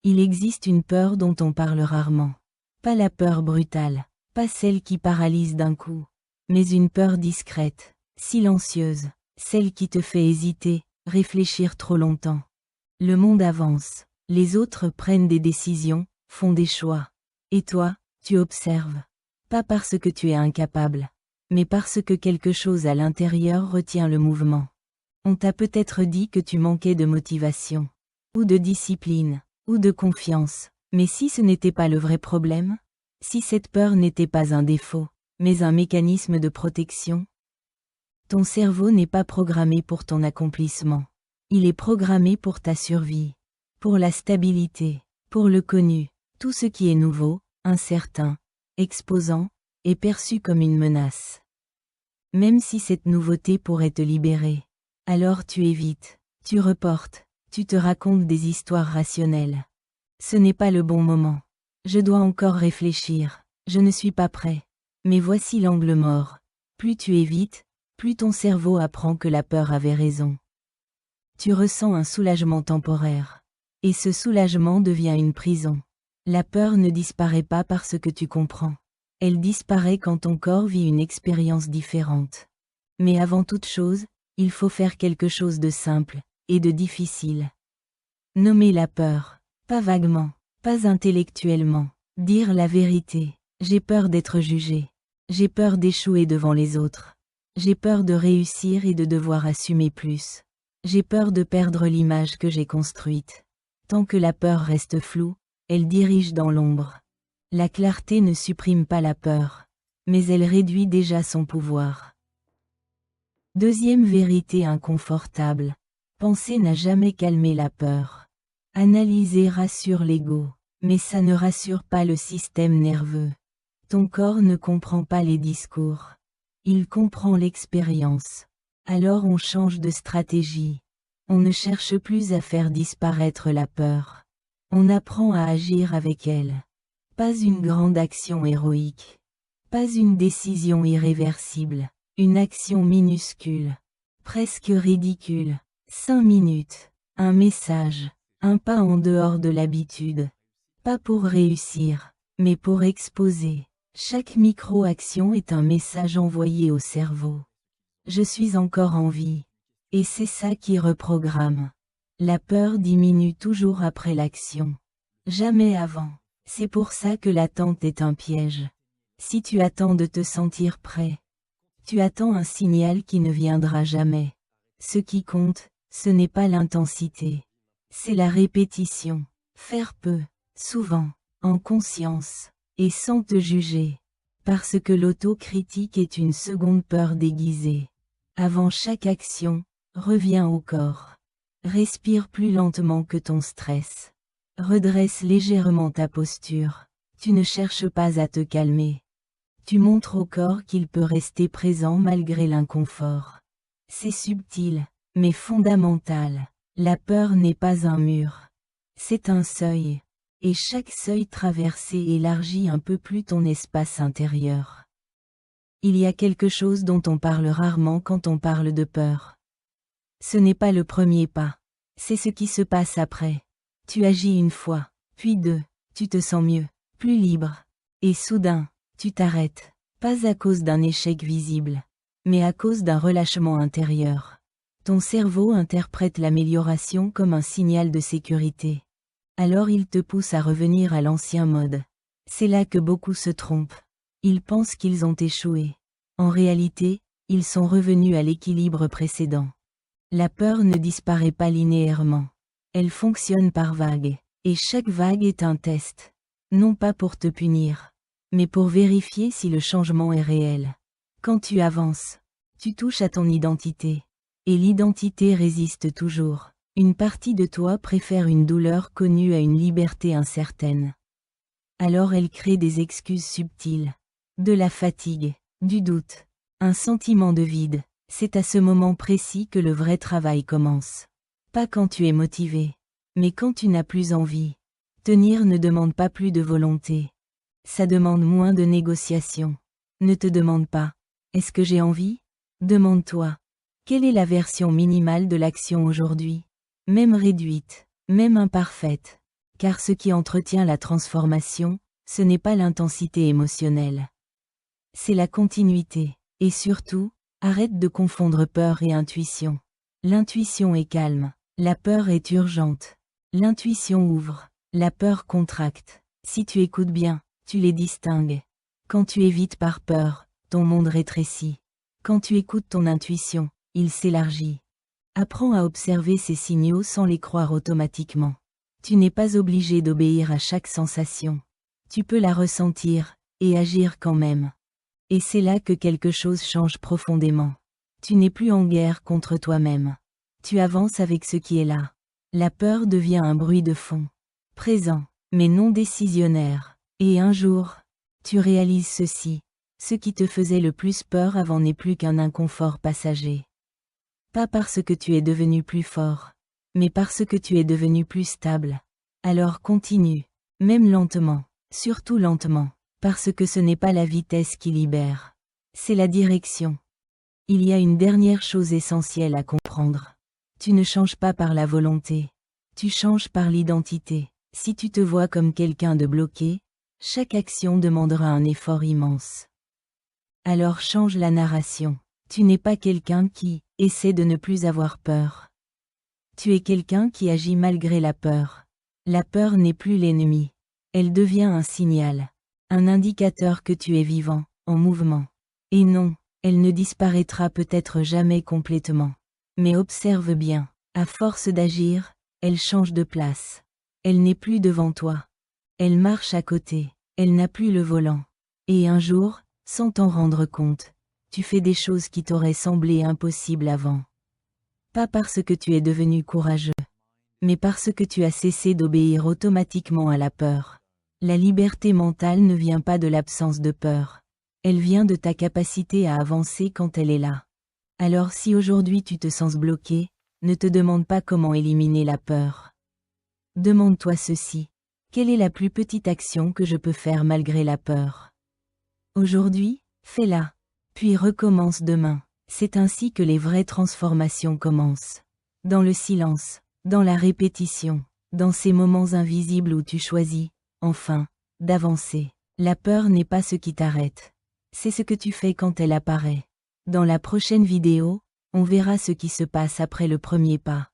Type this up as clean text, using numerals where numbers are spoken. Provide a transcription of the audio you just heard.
Il existe une peur dont on parle rarement. Pas la peur brutale, pas celle qui paralyse d'un coup, mais une peur discrète, silencieuse, celle qui te fait hésiter, réfléchir trop longtemps. Le monde avance, les autres prennent des décisions, font des choix. Et toi, tu observes. Pas parce que tu es incapable, mais parce que quelque chose à l'intérieur retient le mouvement. On t'a peut-être dit que tu manquais de motivation, ou de discipline, ou de confiance, mais si ce n'était pas le vrai problème, si cette peur n'était pas un défaut, mais un mécanisme de protection, ton cerveau n'est pas programmé pour ton accomplissement. Il est programmé pour ta survie, pour la stabilité, pour le connu. Tout ce qui est nouveau, incertain, exposant, est perçu comme une menace. Même si cette nouveauté pourrait te libérer, alors tu évites, tu reportes, tu te racontes des histoires rationnelles. Ce n'est pas le bon moment. Je dois encore réfléchir, je ne suis pas prêt. Mais voici l'angle mort. Plus tu évites, plus ton cerveau apprend que la peur avait raison. Tu ressens un soulagement temporaire. Et ce soulagement devient une prison. La peur ne disparaît pas parce que tu comprends. Elle disparaît quand ton corps vit une expérience différente. Mais avant toute chose, il faut faire quelque chose de simple, et de difficile. Nommer la peur, pas vaguement, pas intellectuellement, dire la vérité. J'ai peur d'être jugé. J'ai peur d'échouer devant les autres. J'ai peur de réussir et de devoir assumer plus. J'ai peur de perdre l'image que j'ai construite. Tant que la peur reste floue, elle dirige dans l'ombre. La clarté ne supprime pas la peur, mais elle réduit déjà son pouvoir. Deuxième vérité inconfortable. Penser n'a jamais calmé la peur. Analyser rassure l'ego, mais ça ne rassure pas le système nerveux. Ton corps ne comprend pas les discours. Il comprend l'expérience. Alors on change de stratégie. On ne cherche plus à faire disparaître la peur. On apprend à agir avec elle. Pas une grande action héroïque. Pas une décision irréversible. Une action minuscule. Presque ridicule. 5 minutes. Un message. Un pas en dehors de l'habitude. Pas pour réussir, mais pour exposer. Chaque micro-action est un message envoyé au cerveau. Je suis encore en vie. Et c'est ça qui reprogramme. La peur diminue toujours après l'action. Jamais avant. C'est pour ça que l'attente est un piège. Si tu attends de te sentir prêt, tu attends un signal qui ne viendra jamais. Ce qui compte, ce n'est pas l'intensité. C'est la répétition. Faire peu, souvent, en conscience, et sans te juger. Parce que l'autocritique est une seconde peur déguisée. Avant chaque action, reviens au corps. Respire plus lentement que ton stress. Redresse légèrement ta posture. Tu ne cherches pas à te calmer. Tu montres au corps qu'il peut rester présent malgré l'inconfort. C'est subtil, mais fondamental. La peur n'est pas un mur. C'est un seuil. Et chaque seuil traversé élargit un peu plus ton espace intérieur. Il y a quelque chose dont on parle rarement quand on parle de peur. Ce n'est pas le premier pas. C'est ce qui se passe après. Tu agis une fois, puis deux, tu te sens mieux, plus libre. Et soudain, tu t'arrêtes. Pas à cause d'un échec visible, mais à cause d'un relâchement intérieur. Ton cerveau interprète l'amélioration comme un signal de sécurité. Alors il te pousse à revenir à l'ancien mode. C'est là que beaucoup se trompent. Ils pensent qu'ils ont échoué. En réalité, ils sont revenus à l'équilibre précédent. La peur ne disparaît pas linéairement. Elle fonctionne par vagues. Et chaque vague est un test. Non pas pour te punir, mais pour vérifier si le changement est réel. Quand tu avances, tu touches à ton identité. Et l'identité résiste toujours. Une partie de toi préfère une douleur connue à une liberté incertaine. Alors elle crée des excuses subtiles. De la fatigue, du doute, un sentiment de vide. C'est à ce moment précis que le vrai travail commence. Pas quand tu es motivé, mais quand tu n'as plus envie. Tenir ne demande pas plus de volonté. Ça demande moins de négociation. Ne te demande pas « Est-ce que j'ai envie ?» Demande-toi « Quelle est la version minimale de l'action aujourd'hui ?» Même réduite, même imparfaite. Car ce qui entretient la transformation, ce n'est pas l'intensité émotionnelle. C'est la continuité. Et surtout, arrête de confondre peur et intuition. L'intuition est calme. La peur est urgente. L'intuition ouvre. La peur contracte. Si tu écoutes bien, tu les distingues. Quand tu évites par peur, ton monde rétrécit. Quand tu écoutes ton intuition, il s'élargit. Apprends à observer ces signaux sans les croire automatiquement. Tu n'es pas obligé d'obéir à chaque sensation. Tu peux la ressentir, et agir quand même. Et c'est là que quelque chose change profondément. Tu n'es plus en guerre contre toi-même. Tu avances avec ce qui est là. La peur devient un bruit de fond. Présent, mais non décisionnaire. Et un jour, tu réalises ceci. Ce qui te faisait le plus peur avant n'est plus qu'un inconfort passager. Pas parce que tu es devenu plus fort, mais parce que tu es devenu plus stable. Alors continue, même lentement, surtout lentement, parce que ce n'est pas la vitesse qui libère. C'est la direction. Il y a une dernière chose essentielle à comprendre. Tu ne changes pas par la volonté. Tu changes par l'identité. Si tu te vois comme quelqu'un de bloqué, chaque action demandera un effort immense. Alors change la narration. Tu n'es pas quelqu'un qui essaie de ne plus avoir peur. Tu es quelqu'un qui agit malgré la peur. La peur n'est plus l'ennemi. Elle devient un signal. Un indicateur que tu es vivant, en mouvement. Et non, elle ne disparaîtra peut-être jamais complètement. Mais observe bien, à force d'agir, elle change de place. Elle n'est plus devant toi. Elle marche à côté. Elle n'a plus le volant. Et un jour, sans t'en rendre compte, tu fais des choses qui t'auraient semblé impossibles avant. Pas parce que tu es devenu courageux, mais parce que tu as cessé d'obéir automatiquement à la peur. La liberté mentale ne vient pas de l'absence de peur. Elle vient de ta capacité à avancer quand elle est là. Alors si aujourd'hui tu te sens bloqué, ne te demande pas comment éliminer la peur. Demande-toi ceci. Quelle est la plus petite action que je peux faire malgré la peur? Aujourd'hui, fais-la. Puis recommence demain. C'est ainsi que les vraies transformations commencent. Dans le silence, dans la répétition, dans ces moments invisibles où tu choisis, enfin, d'avancer. La peur n'est pas ce qui t'arrête. C'est ce que tu fais quand elle apparaît. Dans la prochaine vidéo, on verra ce qui se passe après le premier pas.